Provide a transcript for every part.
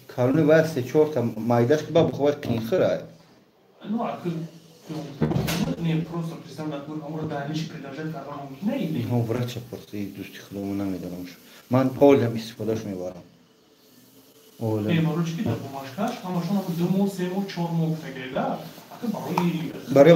Kalını varsa çok tam maydaş gibi bu kadar kıyıkıra. Ну, а не просто представляют, мы кому-то дальше предложить, когда он не идет. Ну, врача просто и дустихлому нам идем. Man полем истифадаш мебарам. Не, морочки да бумажкаш, ама што на 2 мол, 3 мол, 4 мол тегеда. برای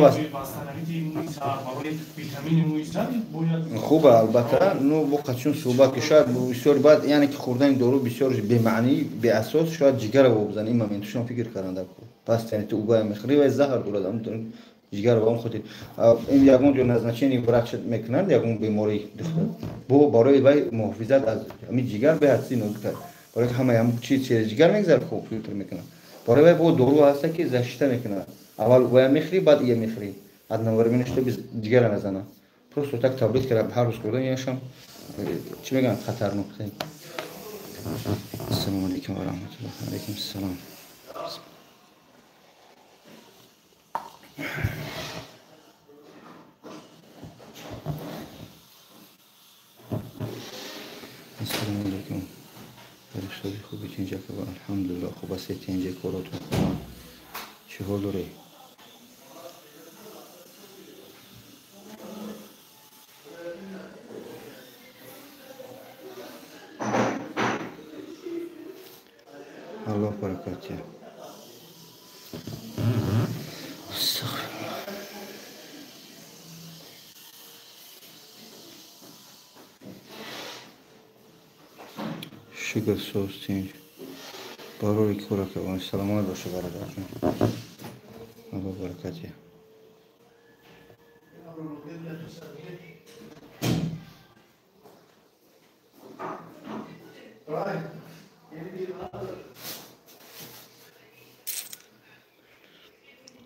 خوبه البته نو وقت چون صحبت که شاید بسیار بعد یعنی که خوردن دارو بسیار به معنی به اساس شاید جگر رو بزنه این من توشون فکر کردم پس یعنی تو اوگای میخوری و زهر داره جگر رو خودت این یگون جو نزنچینی برچ میکنند یگون بیماری دخته بو برای وای محافظت از همین جگر به حدی نکته برای همه هم چیز جگر میگذره خوب فیلتر میکنه برای وای بو دارو هست که زشته میکنه اول وای میخری بعد یه میخری عدنا ورمینش تو جگر نزنه просто так таблетки هر روز خوردن یاشم چی میگن خطرناک السلام علیکم و رحمت الله علیکم السلام السلام علیکم فرشته خوبی اینجا که الحمدلله خوب است اینجا کاراتون چه حال داره الله برکاته شکر سوستین برای کورا که وان سلامت باشه برادرجون الله برکاته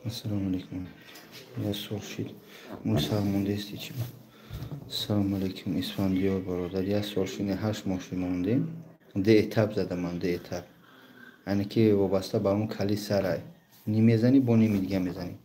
السلام علیکم یا سرشید موسی مونده استی چی با السلام علیکم اسفندیار برادر یا سرشید 8 ماشین موندیم ده اتاب زده من ده اتاب یعنی که وابسته با اون کلی سرای نمیزنی با نمی دیگه میزنی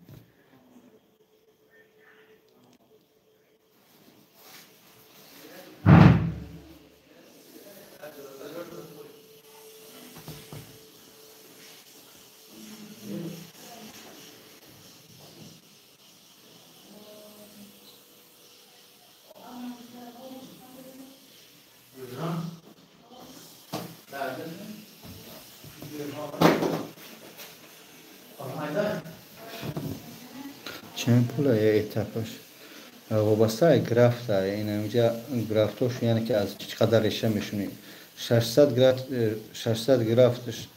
چند پوله یه اتفاش وابسته گرفت این اینجا گرفتوش یعنی که از چقدر ریشه میشونی 600 گرفتش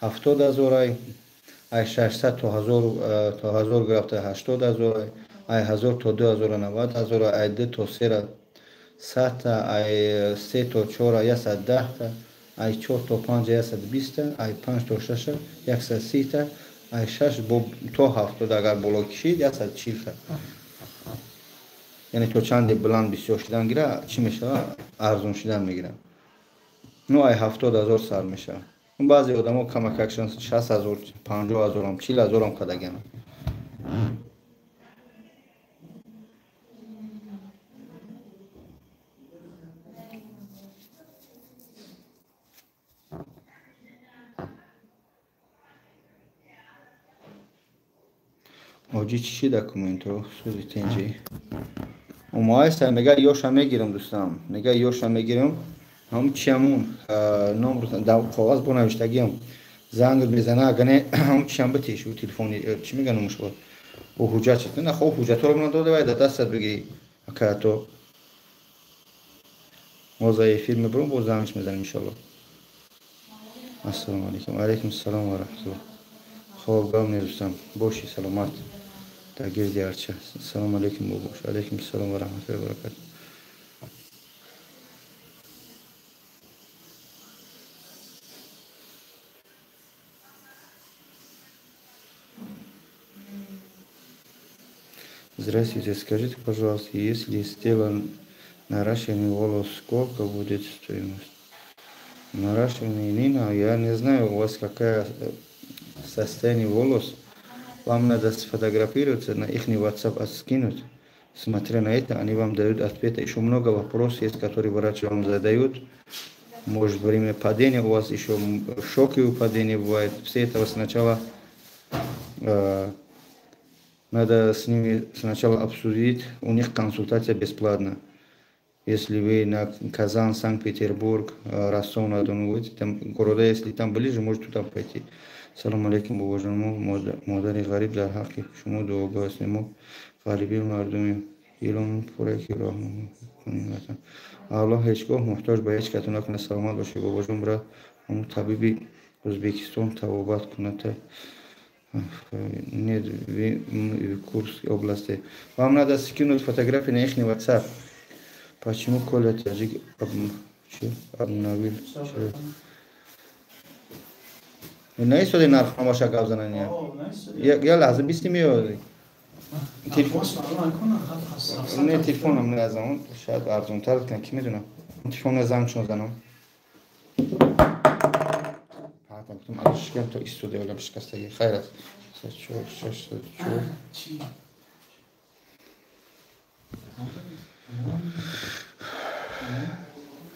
70,000 ای 600 تا 1000 گرفته 80,000 ای 1000 تا 2000 90,000 ای 2 تا 3 100 ای 3 تا 4 110 ای 4 تا 5 120 ای 5 تا 6 130 ای 6 تا 70 اگر بالا کشید 140 یعنی تو چند بلند بسیار شدن گیره چی میشه ارزون شدن میگیرن نو ای 70,000 سر میشه اون بعضی آدم ها کمک اکشن 60,000 50,000 هم 40,000 هم کدگن Oggi چی دکومنتو سوزی تنجی اومایست نگاه یوشا میگیرم دوستان نگاه یوشا میگیرم هم چیمون نمبر کاغذ بنوشتگیم زنگ میزنه اگه هم چیم بتیش و تلفنی چی میگن اونش بود او حجت نه خب حجت رو من داده باید دستت بگیری اکاتو موزای فیلم برام با زنگش میزنم ان شاء الله السلام علیکم علیکم السلام و رحمت الله خوب گام دوستان باشی سلامت تغییر دیارچه السلام علیکم بابوش علیکم السلام و رحمت الله و برکاته Здравствуйте, скажите, пожалуйста, если сделан наращивание волос, сколько будет стоимость? Наращивание Нина, я не знаю, у вас какая состояние волос. Вам надо сфотографироваться, на их WhatsApp скинуть. Смотря на это, они вам дают ответы. Еще много вопросов есть, которые врачи вам задают. может время падения, у вас еще шоковое падение бывает. Все этого сначала надо с ними сначала обсудить, у них консультация бесплатна. Если вы на Казань, Санкт-Петербург, Ростов-на-Дону будете, там города, если там ближе, можете туда пойти. Салам алейкум, уважаемый модари гариб дар ҳаққи шумо дуогоҳ ҳастем. Мо ғариби мардуми илон пурраки роҳ кунем. Аллоҳ ҳеҷ гоҳ муҳтоҷ ба ҳеҷ катон накунад. Саломат бошед бобоҷон. Бира ҳамун табиби Ӯзбекистон табобат кунад. Нет, в Курской области. Вам надо скинуть фотографии на их WhatsApp. Почему Коля Таджик обновил? Не ist so den Nach Hamasha Gavzanan ja. Ja, lazım istemiyor. Telefon. Ne telefonum lazım. Şayet arzum tarafından kim edin? Telefonla zam şunu zanam. Hatta bütün alışken to istudiyo öyle bir şey. Hayır. Çok.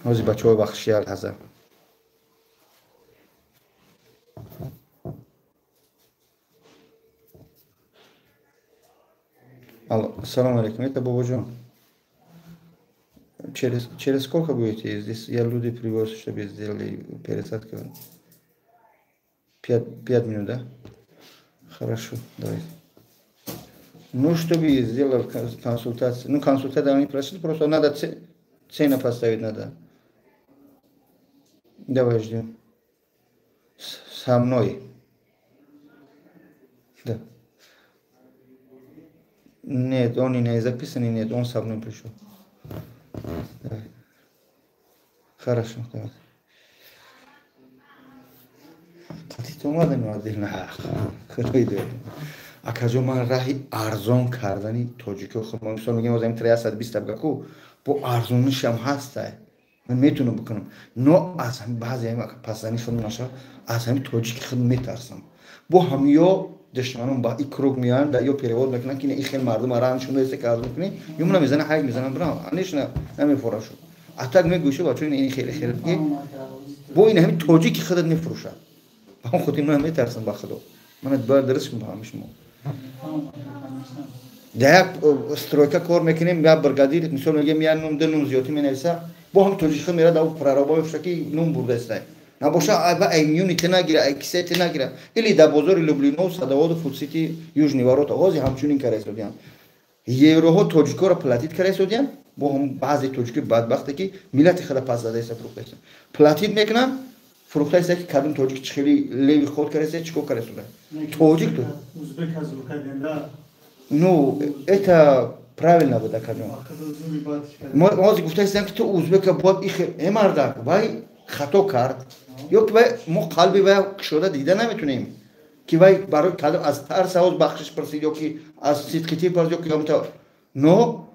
Ozi bachoo baxshiyal haza. Алло, салам алейкум, это Бободжон. Через сколько будете здесь? Я люди привез, чтобы сделали пересадку. 5 минут, да? Хорошо, давайте. Ну, чтобы сделал консультацию. Ну, консультацию не просили, просто надо цену поставить надо. Давай ждем. Со мной. Да. Нет, он не записан, нет, он со мной пришел. Давай. Хорошо, давай. Ты اومدن отдельно. خیلی اکاجو من راهی ارزان کردنی تاجیکی خب من مثلا میگم از 320 بگو با ارزونش هم هست من میتونم بکنم نه از هم بعضی هم پسانی شون نشه از هم تاجیکی خود میترسم با هم یا دشمنان با ایکروگ میان دا یا پیرواد میکنن که این خیلی مردم آرامشون رو استفاده میکنن یا من میزنم هایی میزنم برام انیش نه نمیفروشم اتاق میگوشه بچه این خیلی دیگه با این همین تاجیکی خود نمیفروشه هم خودی من میترسم با خدا من باید درست میفهمش مو یک استرویکا کار میکنیم یا برگادیر مثلا میگم یا نون دنون زیادی مینویسه با هم توجیه میره داو پرارابا میفشکی نون برده است نباشه با ایمیونیتی نگیره اکسیتی نگیره ایلی در بازار لوبلینو صدوات فوتسیتی یوژنی وارد آغازی همچنین کاری سودیان یوروها توجیکا را پلاتیت کاری سودیان با هم بعضی توجیکی بدبخته که ملت خدا پس داده است فروخته است پلاتیت میکنن فروخته است که کدوم توجیک خیلی لیوی خود کاری است چیکار کاری سوده توجیک تو Ну, это правильно будет, скажем. Мози гуфтаистем, что узбека бод их эмардак, вай хато кард. Ёк вай мо қалби вай шода дида наметунем. Ки вай барои кадом аз тарс оз бахшиш парсид ёки аз сидқити парс ёки ёмта. Но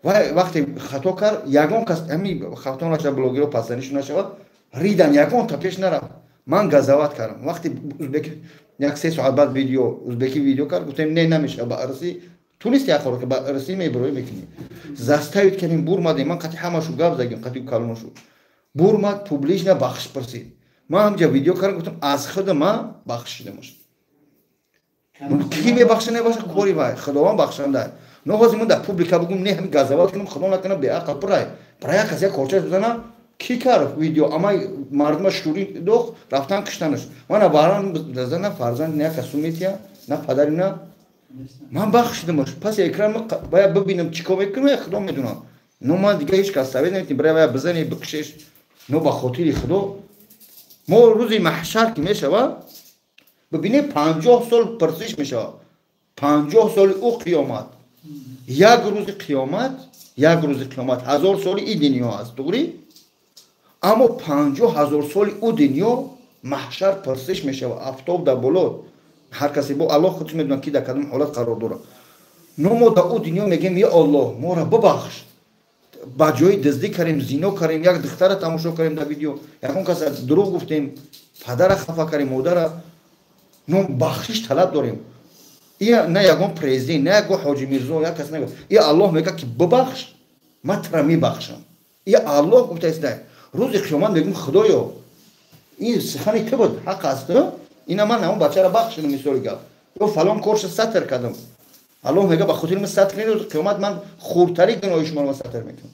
вай вақте хато кард, ягон кас ами хато наша блогеро пасаниш нашава, ридан ягон та пеш нара. Ман газават кардам. Вақте узбек як 3 соат баъд видео узбеки видео кард гуфтем не намеша ба арси тунисти ахоро ки ба арси меброи мекунӣ заставид кардем бурмадем ман қати ҳамашу гап загем қати калмашу бурмад публично бахш парсид ман ҳамҷа видео кардам гуфтам аз худа ман бахшида бошад ки мебахша небаша кори вай худованд бахшанда но ҳозир ман дар публика бигум не ҳамин газават кунам худо накана беақл пурай барои як кас як корчаш бизана ки кард видео амай мардума шӯрӣ дох рафтан киштанаш мана барам зана фарзанд не як сумития на падари на ман бахшидамаш пас экран бая бибинам чӣ кор мекунам худо медонам но ман дига ҳеҷ кас тавед наметонам барои бая бизане бикушеш но ба хотири худо мо рӯзи маҳшар ки мешава бибине 50 сол пирсиш мешава 50 соли ӯ қиёмат як рӯзи қиёмат 1000 соли и дунё аст туғри аммо 50,000 соли ӯ дунё маҳшар пирсиш мешава афтоб дар боло ҳар касе бо аллоҳ худш медонад ки дар кадом ҳолат қарор дорад но мо дар ӯ дунё мегӯем я аллоҳ моро бибахш ба ҷои диздӣ кардем зино кардем як духтара тамошо кардем дар видео ягон каса дурӯғ гуфтем падара хафа кардем модара но бахшиш талаб дорем ия на ягон президент на ягон ҳоҷи мирзо як кас нагӯяд ия аллоҳ мегӯяд ки бибахш ман тра мебахшам ия аллоҳ гуфтааст روز قیامت میگم خدایا این سخنی که بود حق است اینا من اون بچه را بخشیدم مثال گفت یا فلان کارش سطر کردم الله میگه به خاطر من سطر کنید روز قیامت من خردتری گناه شما رو سطر میکنم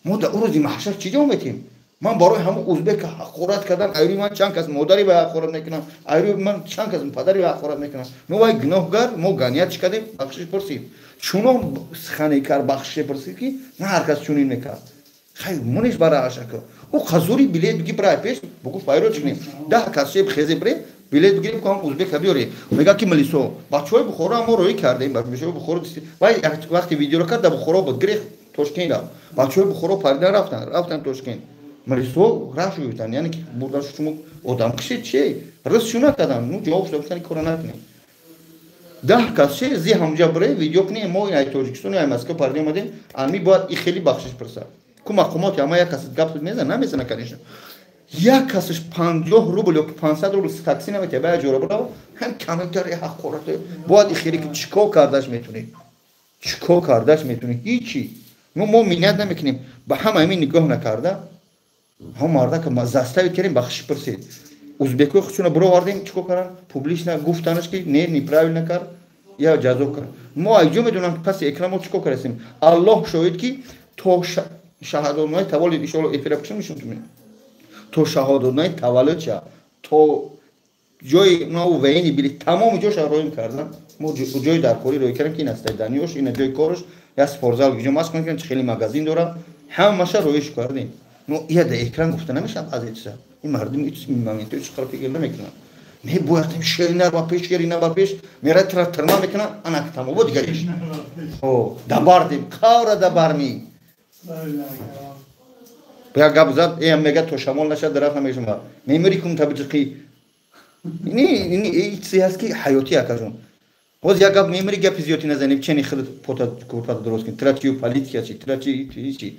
ما در روز محشر چیجا میتیم من برای همون ازبک حقارت کردم ایری من چند کس مادری به حقارت میکنم ایری من چند کس پدری به حقارت میکنم نو وای گناهگار ما گناهت چی کردیم بخشش پرسید چونو سخنی کار بخشش پرسید کی نه هر کس چونین میکرد خیلی منش برای عشق او قزوری بلیت بگی برای پیش بگو فایرو چنین 10 کسی بخیزه بره بلیت بگیریم که هم ازبک بیاری میگه که ملیسو بچهای بخورا ما روی کردیم بچهای بخورا وای وقتی ویدیو رو کرد بخورا بود گریخ توشکین را بچهای بخورا پردن رفتن توشکین ملیسو راش گفتن یعنی که بردن شما آدم کشید چی رس شونه کردن نو جواب دادن کرونا کنیم 10 کسی زی همجا بره ویدیو کنیم ما این تاجیکستان یا مسکو پرده اومدیم امی باید این خیلی بخشش پرسه که مقامات اما یک کسی گپ نمیزنه کنیش یک کسش 50 روبل یا 500 روبل تاکسی نمیته باید جوره برو هم کامنتاری حقارت باید این خیلی که چیکار کردش میتونی هیچی ما مینت نمیکنیم به همه همین نگاه نکرده هم مرده که ما زستوی کردیم بخش پرسید ازبکوی خودشون برو واردیم چیکار کردن پوبلیش نه گفتنش که نه نیپراویل نکرد یا جذاب کرد ما ایجا میدونم که پس اکرام رو چیکار کردیم الله شاهد که تو شهادتنامه تولد ان شاء الله افرا بکشم میشم تو شهادتنامه تولد چه تو جای نو وینی بلی تمام جاش رویم کردن ما جای در کوری روی کردیم که این است دانیوش این جای کارش یا سپورزال گیجو ماست کنن که خیلی مغازین داره همش رویش کردیم نو یه ده اکران گفته نمیشم از ایتسا این مردم هیچ مومنت هیچ خراب فکر نمیکنن نه باید شیرینر با پیش میره ترما میکنن انا تمام بود گریش او دباردیم کار دبارمی بیا گابزاد ای میگه تو شمال نشه درخت نمیشم میمری کم تبجقی این چیزی هست که حیاتی اکرون باز یا گاب میمری گپ زیادی نزنیم چنین خود پوتا درست کن تراتیو پالیتیکا چی تراتی چی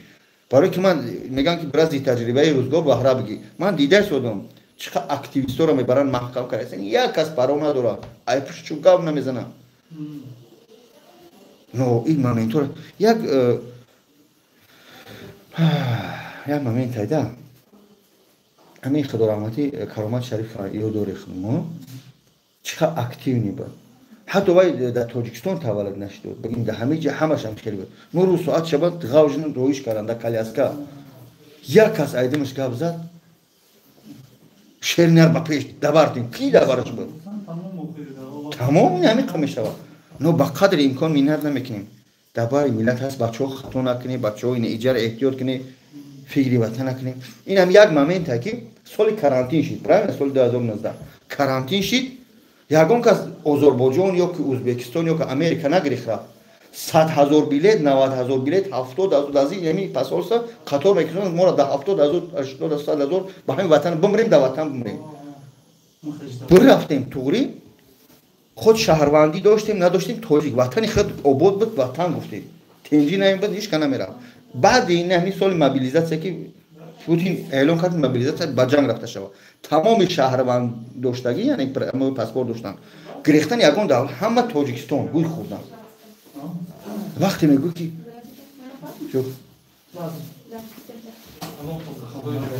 برای که من میگم که برای تجربه روزگار بهره بگی من دیده شدم چقدر اکتیویستا رو میبرن محکم کردن یک کس پرو نداره ای پشت چوب گاب نمیزنه نو این مومنت یک مومنت ایده همین خدا رحمتی کرامت شریف یادوری خدمو چقدر اکتیو نیبود حتی وای در تاجیکستان تولد نشد بگیم در همه جا همش هم خیلی بود نور ساعت شب غوجن رویش کردن در کالیاسکا یک کس ایدمش گپ زد شیرینر با پیش دباردیم کی دبارش بود تمام همین قمی شود نو با قدر امکان مینت نمیکنیم دبار ملت هست بچه‌ها خطا نکنه بچه‌ها این ایجار احتیاط کنه فکری وطن نکنیم این هم یک مومنت که سال کارانتین شد برای سال 2019 کارانتین شد یگان که از آذربایجان یا که ازبکستان یا که امریکا نگرفت 100,000 بلیت 90,000 بلیت 70,000 یعنی پس اولسا قطار میکنن ما را در 70,000 80,000 به همین وطن بمریم در وطن بمریم برفتیم توری خود شهروندی داشتیم نداشتیم تاجیک وطن خود آباد بود وطن گفتیم تنجی نمیم بود هیچ کنه میرم بعد این همین سال موبیلیزاسیون که پوتین اعلام کرد موبیلیزاسیون به جنگ رفته شود تمام شهروند داشتگی یعنی پاسپورت داشتن گرفتن یگان دولت همه تاجیکستان گوی خوردن وقتی میگو که شو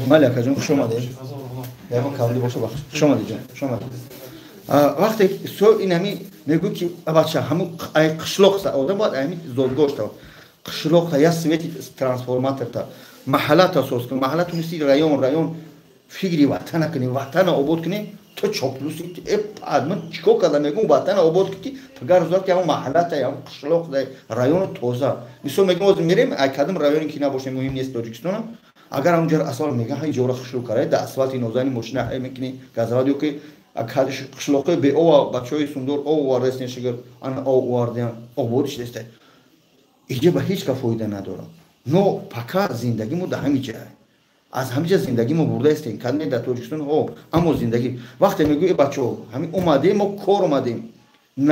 مالک جان خوش اومدید یگان کاولی باشه بخش خوش اومدید جان خوش اومدید وقتی سو این همین میگو که بچه همون قشلاق آدم باید همین زودگوش تا قشلاق یا سویتی ترانسفورماتر تا محلات اساس کن محلات میسی رایون فکری وطن کنی وطن آباد کنی تو چاپلوسی من چیکار کردم میگم وطن آباد کنی پگر زار که همون محلات یا قشلاق رایون تازه مثلا میگم از میریم اکادم رایونی که نباشه مهم نیست تاجیکستان اگر اونجا اصلا میگه های جورا خشلو کرده در اسفالت نوزانی ماشین های میکنی گازرادیو که اکادش قشلاقه به او بچهای سندور او وارث نشگر آن او واردن آبادش دسته اینجا به هیچ فایده نداره نو پکا زندگی مو در همین جای از همین جا زندگی مو برده استیم کدنه در تاجیکستان او اما زندگی وقتی میگوی بچه‌ها همین اومدیم ما کار اومدیم 90%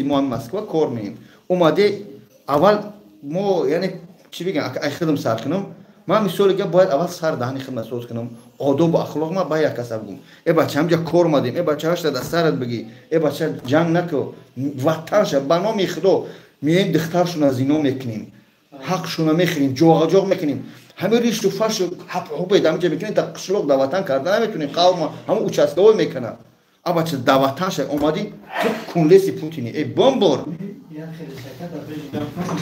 ما هم مسکو کار مییم اومده اول ما یعنی چی بگم اگه خودم سر کنم من مثال که باید اول سر دهنی خدمت ساز کنم آداب و اخلاق ما با یک کس بگم ای بچه همجا کار اومدیم ای بچه هاش در سرت بگی ای بچه جنگ نکو وطنش به نام خدا میایم دخترشون از اینا میکنیم حقشون میخریم جوغ میکنیم همه ریش و فرش حب دامجه میکنی تا قشلوق دعوتان کردن نمیتونی قوم همه участковый میکنه اما چه دعوتان شد اومدی تو کنلیسی پوتینی ای بمبر یا خیلی شکر در بیش گفتم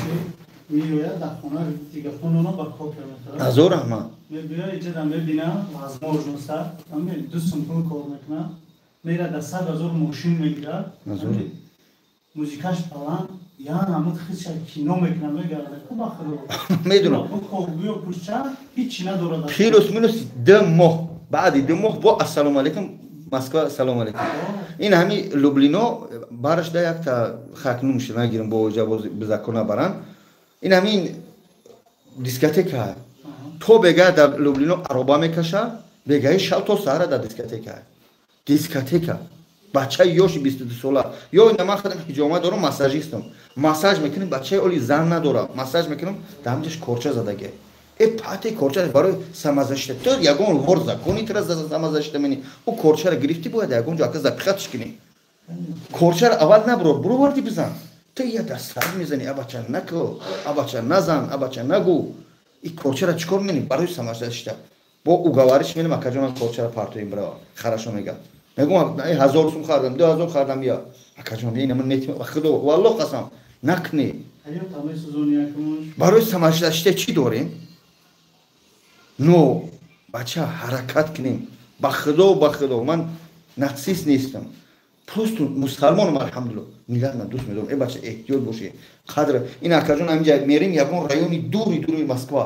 میروید در خونه دیگه خونه با کپی مثلا نزور اما میبینه اینجا دم میبینه از موجود سر اما دو سمتون کار میکنه میره در 100,000 ماشین میگیره موزیکاش پلان یا نمود خیلی کینو میکنه میگه خوب آخر میدونم خوبی و پوچه هیچی نداره پیروس مینوس 2 ماه بعد 2 ماه با السلام علیکم مسکو السلام علیکم این همین لوبلینو بارش ده یک تا خاکنو میشه نگیرم با وجه بزاکونا برن این همین دیسکتیک های تو بگه در لوبلینو عربا میکشه بگه شب تا سهره در دیسکتیک های دیسکتیک بچه یوش 22 ساله یا این ما خودم حجامه دارم ماساژیستم ماساژ میکنیم بچه اولی زن نداره ماساژ میکنم دامجش کورچه زدگه ای پاتی کورچه برای سمازشته تو یگون ورزا کنی ترز سمازشته منی او کورچه را گرفتی باید یگون جا که زبخاتش کنی کورچه را اول برو وردی بزن تو یه دست سر میزنی ابچه نکو ابچه نزن ابچه نگو این کورچه را چکار منی برای سمازشته با اوگاوارش میرم اکاجون کورچه را پارتویم برای خراشو میگم میگم 1000 سوم خریدم 2000 خریدم یا اکاجون این من میتونم خدا والله قسم نکنی برای سمازشته چی داریم نو بچه حرکت کنیم با خدا من ناچیز نیستم پروست مسلمانم الحمدلله میلاد من دوست میدارم ای بچه احتیاط باشه قدر این اکاجون همینجا میریم یکون رایونی دوری مسکو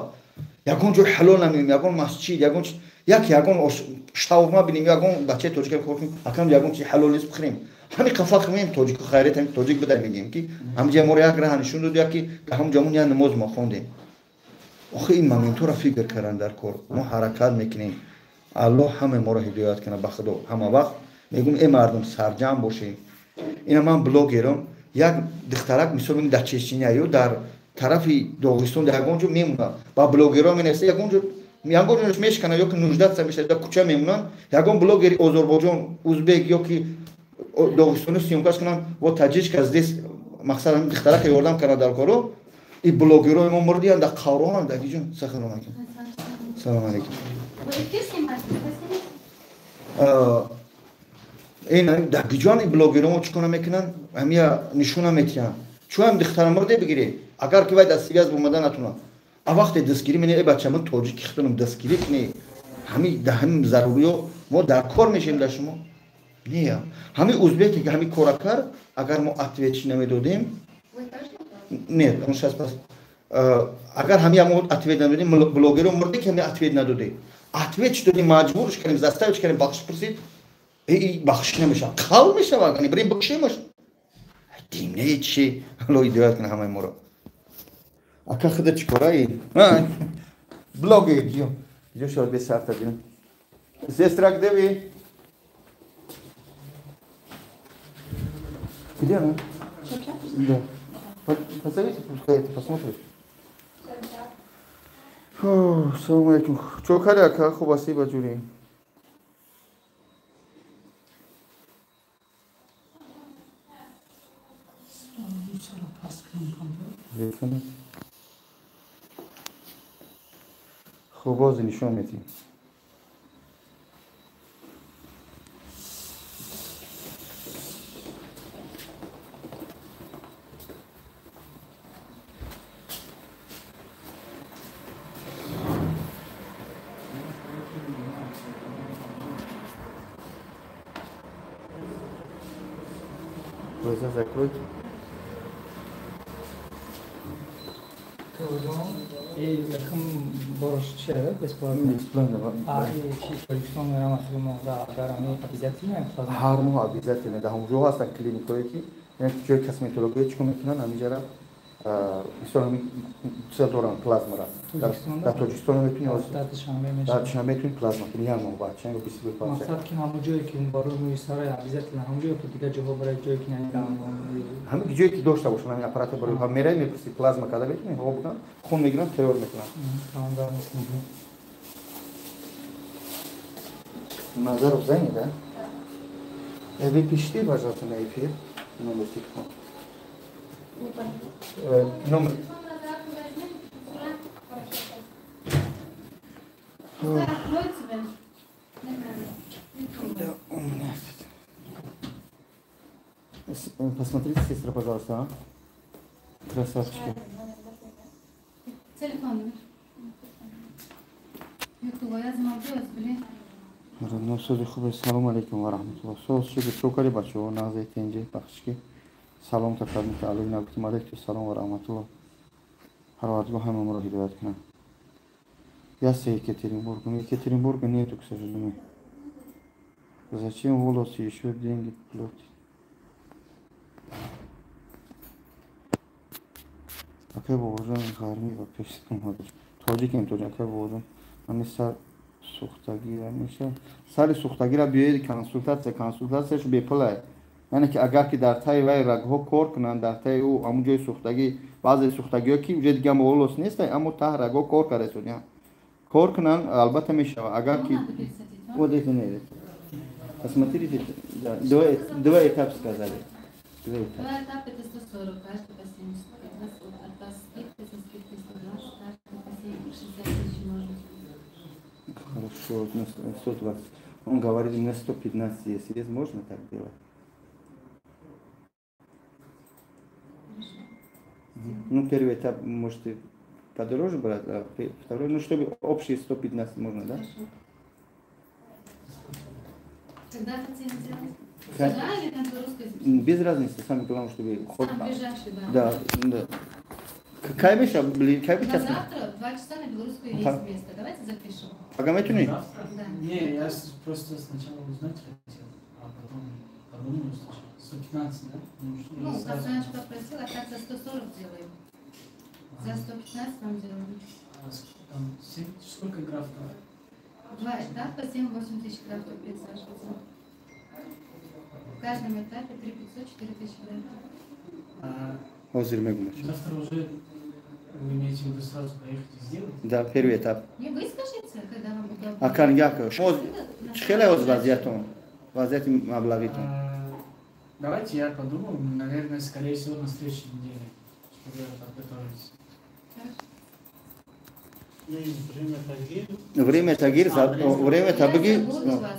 یکون جو حلال نمیم یکون مسجد یکون شاورما بینیم یکون بچه توجیک خوریم اکم یکون چی حلال نیست بخوریم همین قفا خمیم توجیک خیرت هم توجیک بده میگیم که همینجا مورد یک راه نشون داد که هم جامون یا نماز ما خوندیم آخه این مومنتو را فکر کردن در کار ما حرکت میکنیم الله همه ما را هدایت کنه بخدا همه وقت میگم ای مردم سرجم باشین اینا من بلوگرم یک دخترک مثلا میگم در چچنیا در طرف داغستان در اونجا میمونه با بلوگرام مینسته یگونجوش میشکنه یا که 19 سال میشه در کوچه میمونن یگون بلوگری آذربایجان ازبک یا که داغستان سیمکاش کنن و تاجیک از دست مقصد هم دخترک یاردم کنه در کارو این بلوگرای ما مردیان در قهرمان در گیجون سلام علیکم سلام علیکم این در گیجان این بلوگرای ما چیکار میکنن همیا نشونه میتیان چون هم دختر مرده بگیری اگر که باید دستگیری از اومدن نتونه وقت دستگیری منی ای بچه من تاجیک خودم دستگیری کنی همین ده همین ضروری ما در کار میشیم در شما نه همین ازبکی که همین کارکر اگر ما اتویچ نمیدادیم نه اون شخص پس اگر همین ما اتویچ ندادیم بلوگر مرده که همین اتویچ نداده اتویچ دادیم مجبورش کردیم دستایش کردیم بخش پرسید ای بخش نمیشه خال میشه واقعا بریم بخشیمش دیمه چی لو ایدیات کنه همه ما رو اکا خدا چیکارایی بلوگ جو شاید به سر تدیم زسترک دوی Где она? Да. Позовите, пускай это посмотрит. Салам алейкум. Чё халяка, хубасиба джури. خوبازی نشون میدی. Глаза закройте. И яким борщ чая бесплатно? Бесплатно. А и количество грамм да, гарами обязательно? Хармо обязательно. Да, हम जो हस्ता क्लिनिकों की, जो कस्मेटोलॉजी को में किना नामी जरा, इसलिए हम सेटोरन प्लाज्मा रा. Da Tojikistan में किन्हीं और da शामे किन्हीं प्लाज्मा किन्हीं हम बात चेंगे किसी भी बात. मकसद कि हम जो एक इन बारों में इस तरह обязательно हम जो तो दिखा जो हो बड़ा जो एक नहीं काम हम जो एक दोस्त था उसने अपराध बड़े हम मेरे में किसी प्लाज्मा का दबे नहीं हो बना खून में गिरा तेवर में किना. नजर उजाइन है. अभी पिछली बार जो तुमने फिर नंबर सिक्का. नंबर Посмотрите, сестра, пожалуйста, а? Красавчики. Телефон. YouTube yazmalıyız bile. Ну, сози хуб, салом алейкум ва рахматуллоh. Соз шуки чокари бачаҳо назди тенҷи бахшки. Салом такаддум ки алои набитум алейкум салом ва рахматуллоh. Парвардигоҳ ҳамаамро ҳидоят кунад. Я с Екатеринбурга. Екатеринбурга нету, к сожалению. Зачем волосы еще деньги платить? Акай бовожон ғарми ва пешкам ҳодир. Тоҷикем тоҷ акай бовожон. Ами сар сухтагӣ ҳамеша. Сари сухтагиро биёед консултатсияш бепул аст. яъне ки агар ки дар таи вай рагҳо кор кунанд дар таи ӯ ҳамун ҷои сухтагӣ баъзе сухтагиҳо ки уҷа дигар волос нестанд аммо таҳ рагҳо кор кардаистод кор кунанд албатта мешавад агар ки вот это не это. Посмотрите, да, два этапа сказали. Два этапа. Два этапа это 140, каждый по 70. От скидки со скидкой 120, каждый по 60 тысяч можно. Хорошо, на 120. Он говорит, на 115 есть можно так делать? Ну, первый этап можете подороже брать, а второй, ну, чтобы общий 115 можно, да? Хорошо. Когда хотим сделать? Как? Сюда или на белорусской? Без разницы, самое главное, чтобы... Сам ближайший, да. Да. Какая вещь? На завтра 2 часа на белорусскую есть место. Давайте запишем. Погамайте не? Да. Не, я просто сначала узнать хотел, а потом подумал, что 115, да? Ну, Касанч попросил, а так за 140 делаем. За 115 нам делаем. Там сколько графтов? 2 этапа, 7-8 тысяч графтов предсаживается. В каждом этапе 3500-4000 графтов. Завтра уже вы имеете в виду сразу поехать и сделать? Да, первый этап. Не выскажите, когда вам удобно. А коньяк? Чхела из вазиятон? Вазият маблавитон. Давайте я подумал, наверное, скорее всего, на следующей неделе, чтобы я подготовиться. Время тагир, время табги.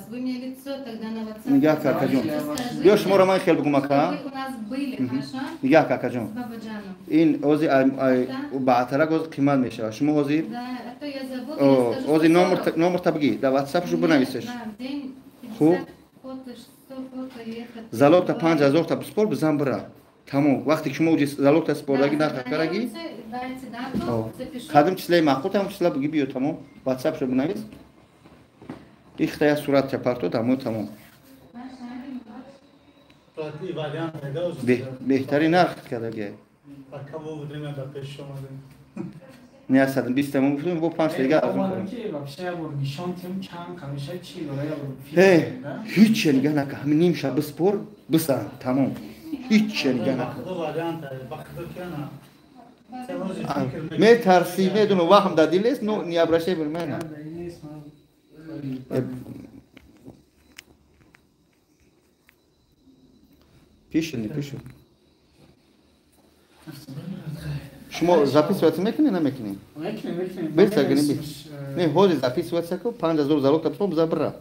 Вы мне лицо тогда на WhatsApp. Я как ajun. Я шмора май хел бгумака. Вы у нас были, хорошо? Я как ajun. С Бабаджаном. ин ози баътара гоз қимат мешава. Шумо ҳозир? Да, а то я забуду, я скажу, ози 140. номер табги. Да WhatsApp шу бинависеш. Да, в день 50 Хуб. фото, 100 фото и это. Залогта 5000 та спор бизан бира. Тамом. Вақте ки шумо залогта спордаги нарх караги. Дайте дату, запишу. Қадим числаи махкул тамом числа биги биё тамом. WhatsApp шу бинавис. Ихтая сурат чапарто тамом тамом. Беҳтарин нарх кардаги. Не асадам 20 тамом гуфтум бо 5 дига арзон кунам. Вообще я буду нишон тем чан, камеша чи, я буду ҳеҷ чӣ нигаҳ нака. Ҳамин ним шаб спор бисан тамом. ҳеҷ чӣ нигаҳ нака. метарсӣ медуну ваҳм дар дилест, ну не обращай внимания. Пиши, не пиши. Шумо записываться мекунӣ, намекунӣ? Бесагини би. Не, ҳозир записываться ку 5000 залог тапсом забра.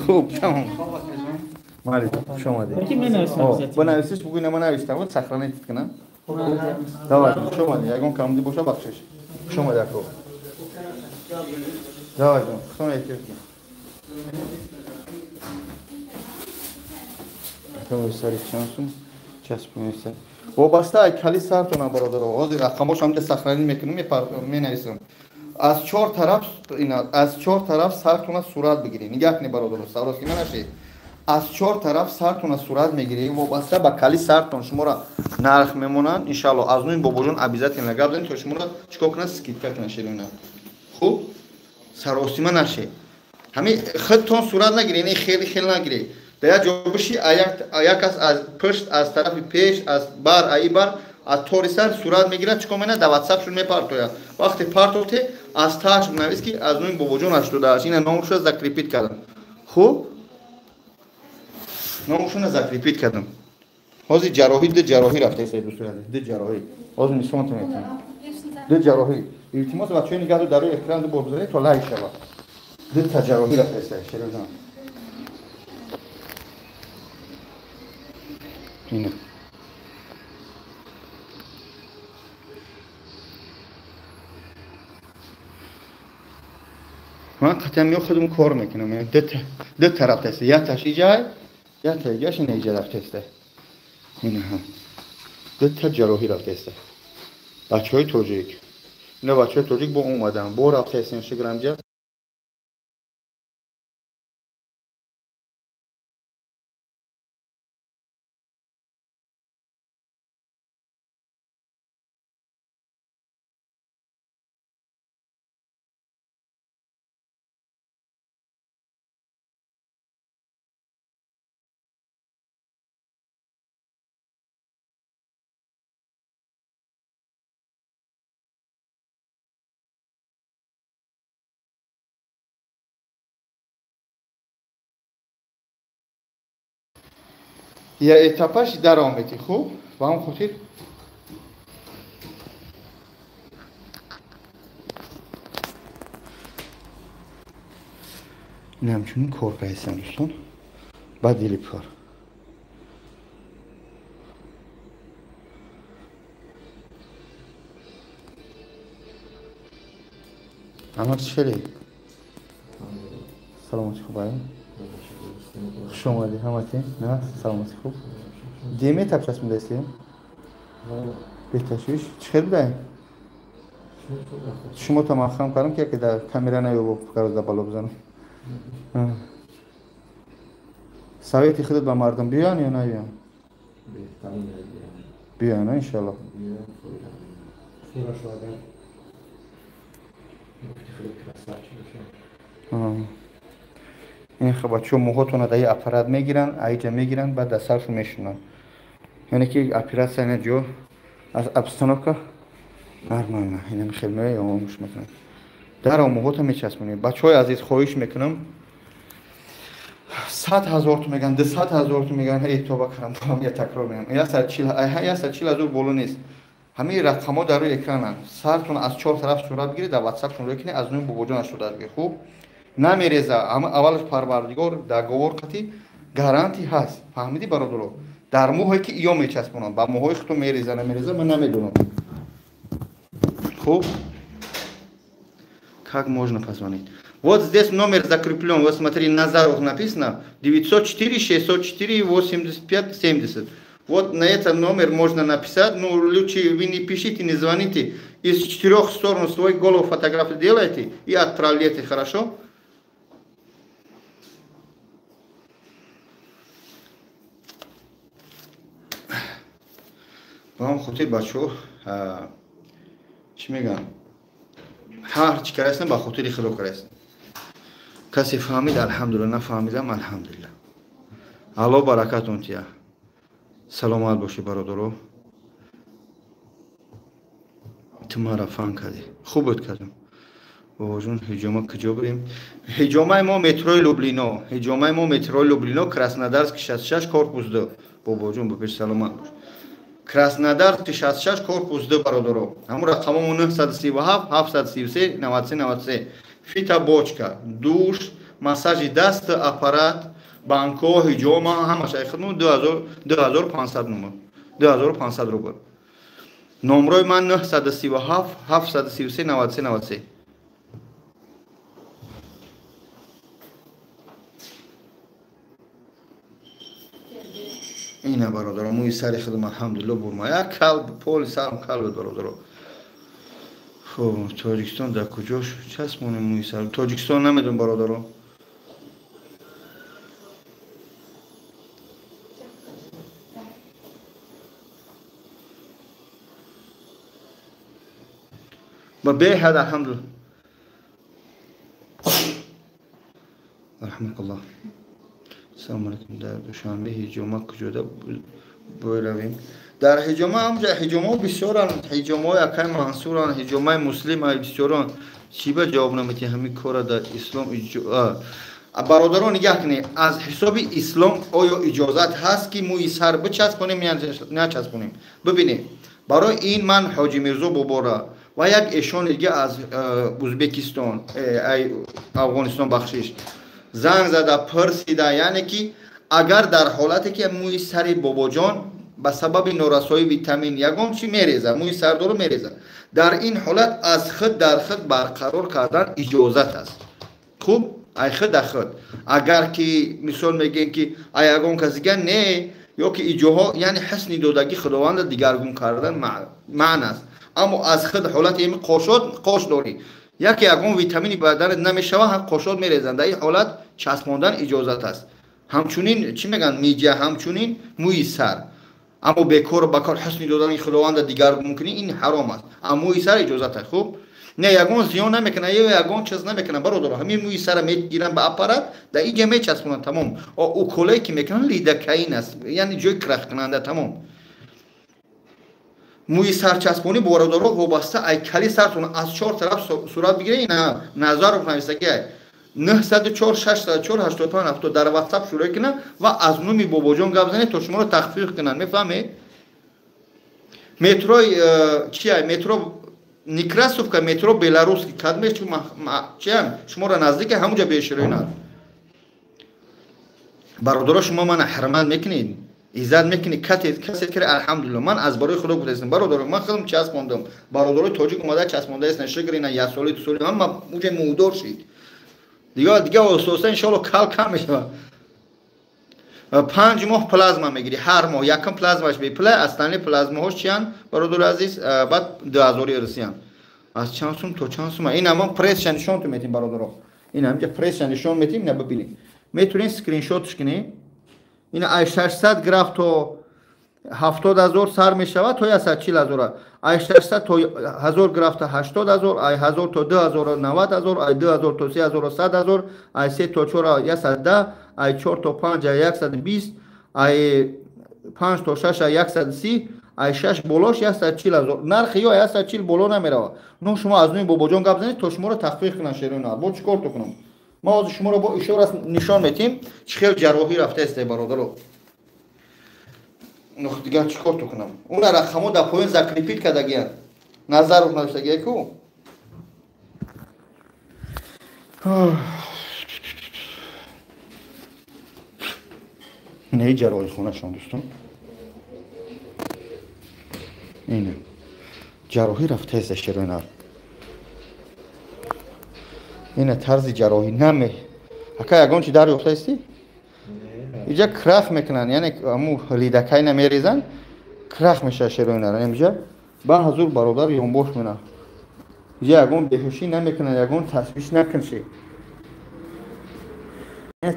Хуб, тамом. Мали, хуш омадед. Бинависиш бугӯй нама навиштам, вот сохранить кунам. Давай, хуш омадед. Ягон камди боша бахшиш. Хуш омадед ако. Давай, хусом якир кун. Комиссари чансум, час комиссар. Вобаста ай кали сартона бародаро. Ҳозир рақамош ҳамда сохранить мекунам, менависам. Аз чор тараф сартона сурат бигирӣ. Нигоҳ кунед бародаро, савроски манашед. Аз чор тараф сартона сурат мегирӣ. Вобаста ба кали сартон шуморо нарх мемонанд. Иншаллоҳ аз нӯи бобоҷон обязательно гап дорем, то шуморо чикор кунад, скидка кунад ширина. Хуб, саростима нашед. Ҳамин худтон сурат нагиред, не хел нагиред. Дар як ҷо биши, як кас аз пушт, аз тарафи пеш, аз бар, аи бар, аз тори сар сурат мегирад, чикор менад, дар WhatsApp шуд мепартояд. Вақте партофте, аз таъш навис ки аз нӯи бобоҷон 88, ина номашро закрепит кардам. Хуб? Номашро закрепит кардам. حاضر جراحی ده جراحی رفته سه دوست رده ده جراحی حاضر میسوم تو میتونم ده جراحی التماس بچه‌ها نگاه دو داره اکران دو بگذاره تا لایک شود ده تا جراحی رفته سه شروع جان اینه من قطعا می خودم کار میکنم یعنی دو طرف تسته یا تاشی جای یا تا جاش نیجا رفته است اینه هم دو تا جراحی رفته است بچهای توجیک اینا بچهای توجیک با اومدن با رفته است اینستاگرام جا یا اتاپاش در آمدی خوب با هم خاطر این همچنین کار هستن دوستان بعد دیلیپ کار اما چلی سلامتی خوب آیا خوش آمدی همتی نه سلامتی خوب دیمه تپچست میدستی بهتشویش چخیر بودن شما تا مخم کردم که در کامیرا نیو بکرد بالا بزنم سویتی خودت با مردم بیان یا نه بیان بیان انشالله این خب بچه موهاتون رو دایی اپرات میگیرن ایجا میگیرن بعد دستارشو میشونن یعنی که اپرات سینه جو از ابستانوکا نرمانه اینم خیلی یا مش میکنم در موهاتو میچسبونید بچه های عزیز خواهش میکنم 100,000 تو میگن 200,000 تو میگن ای توبه کردم با هم یه تکرار میگم یا 140,000 دور بالا نیست همه رقم‌ها در روی اکرانن سرتون از چهار طرف صورت بگیرید در واتساپتون روی کنید از اون بوجون شده بگیر خوب نمیریزه اما اولش پروردگار در گوارقتی گارانتی هست فهمیدی برادرو در موهایی که ایو میچسبونن با موهای خودتون میریزه نمیریزه من намедунам خوب как можно позвонить вот здесь номер закреплен вот смотри на зарах написано 904 604 85 70 вот на этот номер можно написать но лучше вы не пишите не звоните из четырех сторон свой голову фотографию делайте и отправляйте хорошо با هم خاطر بچه‌ها چی میگن هر چی کردن با خاطر خدا کردن کسی فهمید الحمدلله نفهمیدم الحمدلله الله برکتون تیا سلامت باشی برادرو تمہارا فان کردی خوب بود کردم بابا جون هجوما کجا بریم هجومای ما مترو لوبلینو کراسنودارسک 66 корпус 2 بابا جون بپیش سلامت باش Краснодар 66 корпус 2 برادرو همون رقممون 937 733 93 93 فیتا بوچکا دوش масажи دست аппарат банко هجوما همش خدمت 2500 نمبر 2500 روبل نمبر من 937 733 93 93 اینه برادرم موی سر خودم الحمدلله برما یک کلب پول سرم کلب برادرم خب تاجیکستان در کجاش چسبونه موی سر تاجیکستان نمیدونم برادرم با به حد الحمدلله رحمك الله السلام علیکم در دوشنبه هجوما کجا برویم در هجوما همجا هجوما بسیارن هجوما یکای منصورن هجوما مسلم بسیارن چی به جواب نمیتی همین کار در اسلام برادران نگاه کنید از حساب اسلام آیا اجازت هست که موی سر بچسبونیم یا نچسبونیم؟ ببینید برای این من حاجی میرزا بابا و یک ایشان دیگه از ازبکستان افغانستان بخشش زنگ زده پرسیده، یعنی که اگر در حالتی که موی سر بابا جان به سبب نارسایی ویتامین یگان چی میریزه، موی سر داره میریزه، در این حالت از خود در خود برقرار کردن اجازت است. خوب ای خود در خود اگر که مثال میگیم که ای یگان کسی گه نه یا که ایجوها یعنی حسن دودگی خداوند دیگرگون کردن معنی است. اما از خود حالت این قاشق داری یکی یگان ویتامینی بدن نمیشوه هم قاشق میریزن، در این حالت چسباندن اجازت است. همچنین چی میگن میجه، همچنین موی سر، اما بکار بکار حسن دادن خداوند دیگرگون میکنی این حرام است، اما موی سر اجازت است. خوب نه یگان زیان نمیکنه یا یگان چیز نمیکنه برادر، همین موی سر میگیرن به اپارات در اینجا میچسبونن تمام. او کلایی که میکنن لیدکین است، یعنی جای کرخ کننده تمام. موی سر چسبونی برادر وابسته ای کلی سرتون از چهار طرف صورت بگیره. اینا نظر رو نویسته که 904 604 85 70 در واتساپ شروع کنن و از نومی بابا جان گپ بزنید تا شما رو تخفیف کنن. میفهمید؟ مترو چیه؟ مترو نیکراسوفکا، مترو بلاروس که کدمش چیه؟ شما رو نزدیک همونجا بیشترینه. برادر شما من حرمت میکنید، عزت میکنید، کسی که الحمدلله من از برای خدا گفتم برادر من خودم چسبوندم، برادر تاجیک اومده چسبونده است نشه گرینه یا سالی تو سالی من اونجا مودار شید دیگه اساسا ان شاء الله کم میشه. 5 ماه پلازما میگیری، هر ماه یکم پلازماش بیپله اصلا پلازماش چیان برادر عزیز بعد 2000 رسیدن از چند سوم تا چند سوم. این هم پرس نشون تو میتیم برادر، این هم که پرس نشون میتیم نه ببینید میتونین اسکرین شاتش کنی. این 800 گراف تو 70000 سر میشود تا 140000 800 تا 1000 گراف تا 80000 1000 تا 2000 90000 2000 تا 3000 100000 3 تا 4 110 4 تا 5 120 5 تا 6 130 6 بلاش 140000 نرخ یا 140 بالا نمیره. نو شما از نوی بابا جان گپ بزنید تا شما رو تخفیف کنن شیرین. با چیکار تو کنم ما از شما رو با اشاره نشان میتیم چه خیلی جراحی رفته است برادر رو. نخ دیگه چیکار تو کنم اون رقمو در پایین زکریپیت کردگیان نظر رو نوشتگی کو. نه جراحی خونه شون دوستان، اینه جراحی رفته است شیرین. اینه طرز جراحی نمی اکا یگان چی در یافته استی اینجا کرخ میکنن، یعنی امو لیدکای نمیریزن کرخ میشه شیرین. اینجا با حضور برادر یونبوش مینا اینجا یگان بهوشی نمیکنن، یگان تشویش نکنشی.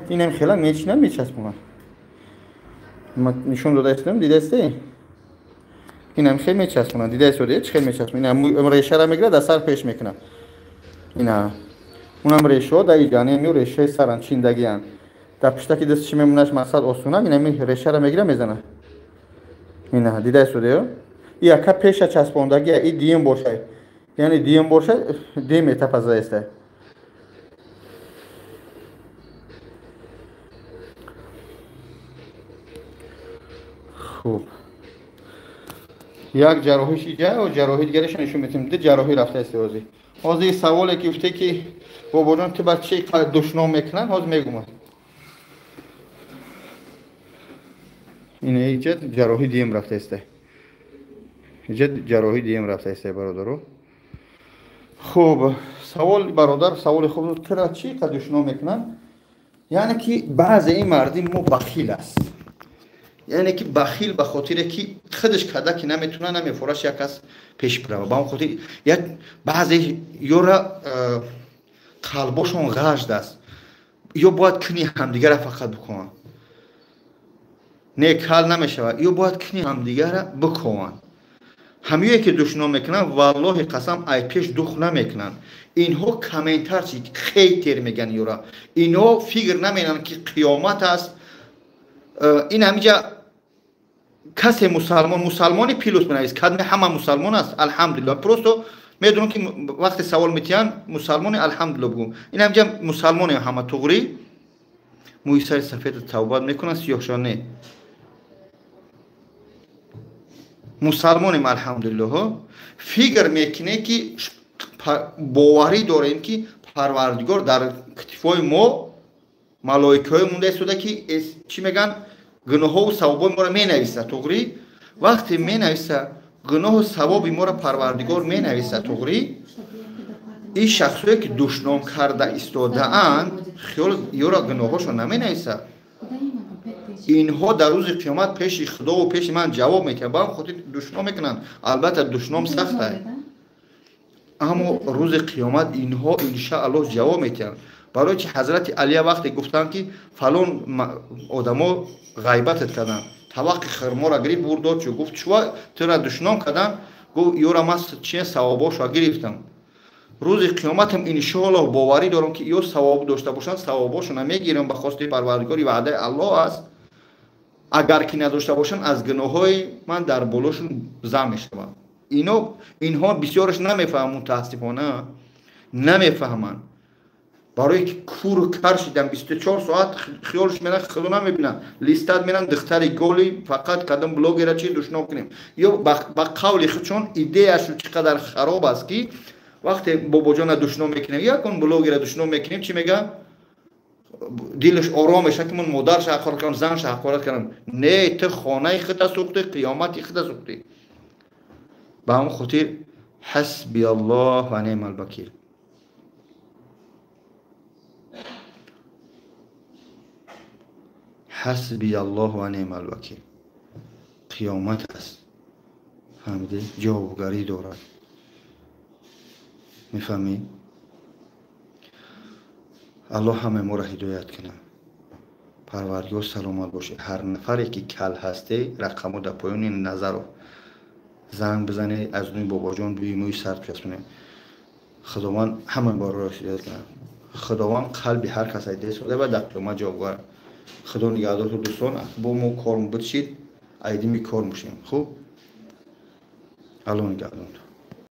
اینم خیلی میچ نمیچسبونن نشون داده استم دیده استی اینم خیلی میچسبونن دیده استی چه خیلی میچسبونن. اینم ریشه را میگیره در سر پیش میکنن. اینا اونم ریشه در اینجا نمیو ریشه سران چیندگیان در پشتکی دستش میمونش مقصد آسونه. اینم ریشه را میگیره میزنه. اینا دیده استی این یکا پیش چسبوندگی این دیم باشه، یعنی دیم باشه دیم تپزده است. خوب یک جراحیش اینجا و جراحی دیگرش نشون میدیم. ده جراحی رفته است. حاضر سوالی که گفته که بابا جان تو بچه دشنام میکنن حاضر میگم اینه اینجا جراحی دیم رفته است. اینجا جراحی دیم رفته است برادرو. خوب سوال برادر سوال خوب تو چی دشنام میکنن؟ یعنی که بعض این مردم مو بخیل است، یعنی که بخیل به خاطر که خودش کده که نمیتونه نمیفروش یک کس پیش بره با اون خاطر یک بعضی یورا قلبشون غشد است یا باید کنی همدیگه را فقط بکنن نه کل نمیشه یا باید کنی همدیگه را بکنن. همیه که دشنام میکنن والله قسم ای پیش دخ نمیکنن. اینها کامنتر چی خیتر میگن یورا اینها فکر نمینن که قیامت است. این همینجا کسی مسلمانی پیلوت بنویس کدمه همه مسلمان است الحمدلله. پروستو میدونم که وقتی سوال میتیان مسلمانی الحمدلله بگو. این همینجا مسلمانی همه تغری موی سر سفید توبه میکنن سیاهشان نه. مسلمانیم الحمدلله فکر میکنه که باوری داریم که پروردگار در کتفای ما ملائکه های مونده ایستاده که چی میگن گناه ها و ثواب ما را مینویسه. توغری وقتی مینویسه گناه و ثواب ما را پروردگار مینویسه. توغری این شخصایی که دشنام کرده ایستاده اند خیال یورا گناه هاشون نمینویسه. اینها در روز قیامت پیش خدا و پیش من جواب میکنن. با هم خودی دشنام میکنن. البته دشنام سخته اما روز قیامت اینها انشاءالله جواب میکنن. برای که حضرت علی وقتی گفتن که فلان آدما غیبتت کردن طبق خرما را گرفت برد چه گفت چوا تو را دشنام کردن گفت یورا من چه ثواباشو گرفتم. روز قیامت هم انشاءالله باوری دارم که یو ثواب داشته باشن ثواباشو نمیگیرم به خواست پروردگار وعده الله است. اگر که نداشته باشن از گناههای من در بالاشون زم میشم. اینها بسیارش نمیفهمن متاسفانه نمیفهمن. برای که کور کر شدن 24 ساعت خیالش میرن خدا نمیبینن لیستات میرن دختر گلی فقط قدم بلوگر چی دشنام کنیم یا با قول خودشون ایدهش چقدر خراب است که وقتی بابا جان دشنام میکنیم یا کن بلوگر دشنام میکنیم چی میگن دلش آرام میشه که من مادرش حقارت کنم زنش حقارت کنم. نه تو خانه خودت سوختی قیامت خودت سوختی. به همون خاطر حسبی الله و نعم الوکیل. حسبی الله و نعم الوکیل. قیامت است فهمیدی جوابگاری دارد. میفهمی؟ الله همه ما را هدایت کنه. پروردگار سلامت باشه. هر نفری که کل هسته رقمو در پایان نظر رو زنگ بزنه از نوی بابا جان بوی موی سرد کسونه. خداوند همه بار را هدایت کنه. خداوند قلب هر کس ایده ساده و در قیامت جوابگار. خدا نگهدار تو دوستان. با ما کار بچید ایدی می کار میشیم. خوب الان نگهدار.